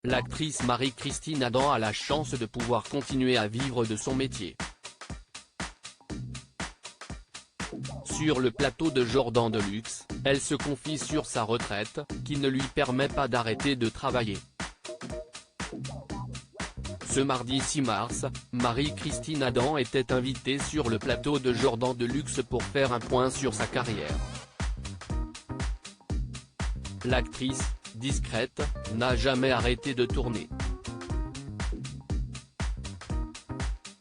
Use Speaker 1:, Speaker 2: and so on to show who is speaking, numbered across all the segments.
Speaker 1: l'actrice Marie-Christine Adam a la chance de pouvoir continuer à vivre de son métier. Sur le plateau de Jordan Deluxe, elle se confie sur sa retraite, qui ne lui permet pas d'arrêter de travailler. Ce mardi 6 mars, Marie-Christine Adam était invitée sur le plateau de Jordan Deluxe pour faire un point sur sa carrière. L'actrice, discrète, n'a jamais arrêté de tourner.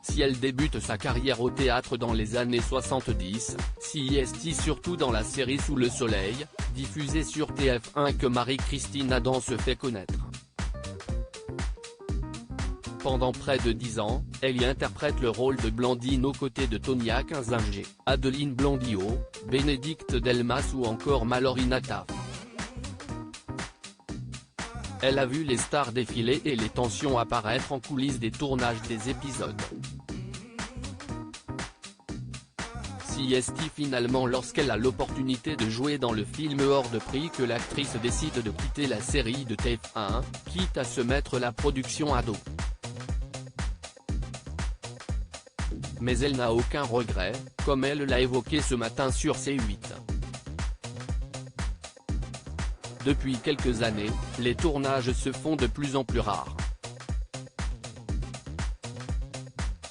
Speaker 1: Si elle débute sa carrière au théâtre dans les années 70, CIST surtout dans la série Sous le soleil, diffusée sur TF1 que Marie-Christine Adam se fait connaître. Pendant près de 10 ans, elle y interprète le rôle de Blandine aux côtés de Tonia Kinzinger, Adeline Blondiau, Bénédicte Delmas ou encore Mallory Nataf. Elle a vu les stars défiler et les tensions apparaître en coulisses des tournages des épisodes. CIST finalement lorsqu'elle a l'opportunité de jouer dans le film hors de prix que l'actrice décide de quitter la série de TF1, quitte à se mettre la production à dos. Mais elle n'a aucun regret, comme elle l'a évoqué ce matin sur C8. Depuis quelques années, les tournages se font de plus en plus rares.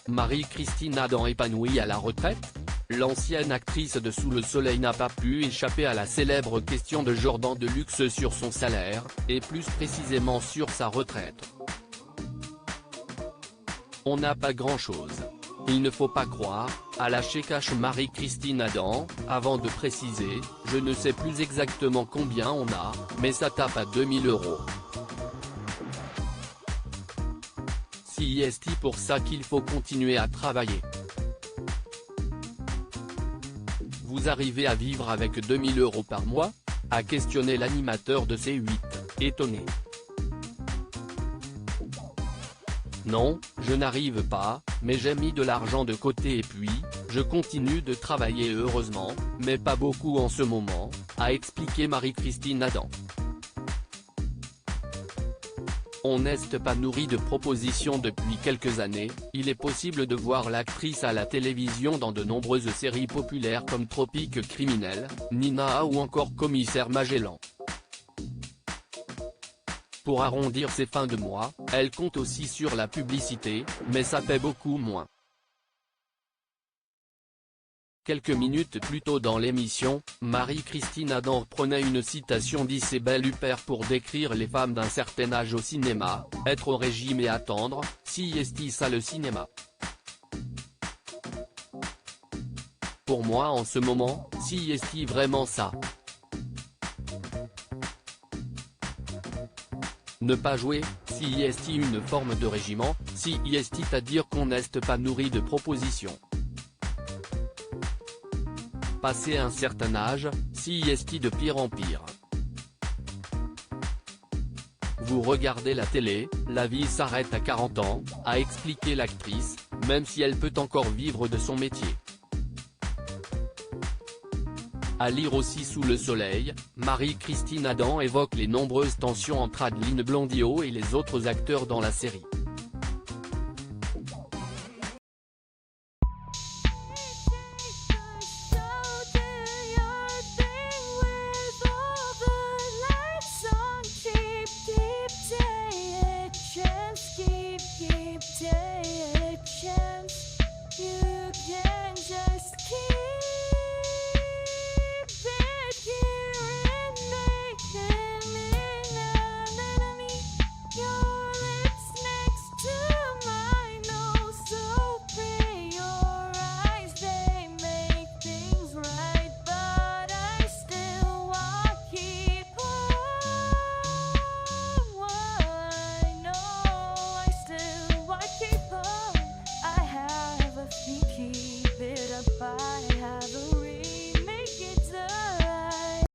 Speaker 1: Marie-Christine Adam épanouie à la retraite? L'ancienne actrice de Sous le soleil n'a pas pu échapper à la célèbre question de Jordan Deluxe sur son salaire, et plus précisément sur sa retraite. On n'a pas grand-chose. Il ne faut pas croire, a lâché cash Marie-Christine Adam, avant de préciser, je ne sais plus exactement combien on a, mais ça tape à 2000 €. CIST pour ça qu'il faut continuer à travailler. Vous arrivez à vivre avec 2000 € par mois? A questionné l'animateur de C8, étonné. Non, je n'arrive pas, mais j'ai mis de l'argent de côté et puis, je continue de travailler heureusement, mais pas beaucoup en ce moment, a expliqué Marie-Christine Adam. On n'est pas nourri de propositions depuis quelques années, il est possible de voir l'actrice à la télévision dans de nombreuses séries populaires comme Tropique criminel, Nina ou encore Commissaire Magellan. Pour arrondir ses fins de mois, elle compte aussi sur la publicité, mais ça paie beaucoup moins. Quelques minutes plus tôt dans l'émission, Marie-Christine Adam prenait une citation d'Isabelle Huppert pour décrire les femmes d'un certain âge au cinéma, être au régime et attendre, CIST ça le cinéma. Pour moi en ce moment, CIST vraiment ça. Ne pas jouer, CIST une forme de régiment, CIST à dire qu'on n'est pas nourri de propositions. Passé un certain âge, CIST de pire en pire. Vous regardez la télé, la vie s'arrête à 40 ans, a expliqué l'actrice, même si elle peut encore vivre de son métier. À lire aussi Sous le soleil, Marie-Christine Adam évoque les nombreuses tensions entre Adeline Blondiau et les autres acteurs dans la série.
Speaker 2: Keep